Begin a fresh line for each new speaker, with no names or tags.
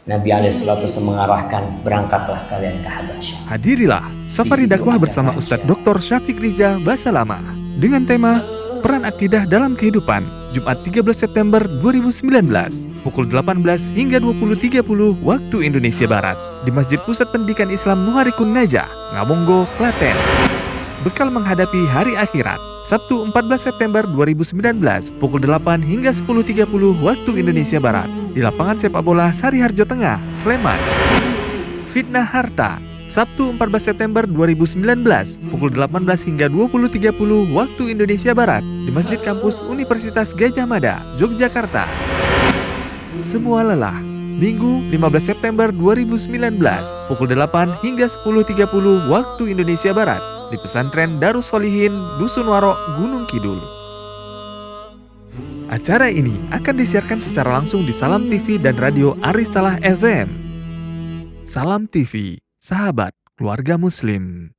Nabi SAW mengarahkan, berangkatlah kalian ke Habasyah.
Hadirilah safari dakwah bersama Ustadz Dr. Syafiq Riza Basalamah dengan tema Peran Akidah dalam Kehidupan, Jumat 13 September 2019, pukul 18 hingga 20.30 waktu Indonesia Barat, di Masjid Pusat Pendidikan Islam Muharikun Najah, Ngabonggo, Klaten. Bekal menghadapi hari akhirat, Sabtu 14 September 2019, pukul 8 hingga 10.30 waktu Indonesia Barat, di lapangan sepak bola Sariharjo Tengah, Sleman. Fitnah Harta, Sabtu 14 September 2019, pukul 18 hingga 20.30 waktu Indonesia Barat, di Masjid Kampus Universitas Gadjah Mada, Yogyakarta. Semua Lelah, Minggu 15 September 2019, pukul 8 hingga 10.30 waktu Indonesia Barat, di Pesantren Darus Solihin, Dusun Warok, Gunung Kidul. Acara ini akan disiarkan secara langsung di Salam TV dan Radio Arisalah FM. Salam TV, sahabat keluarga Muslim.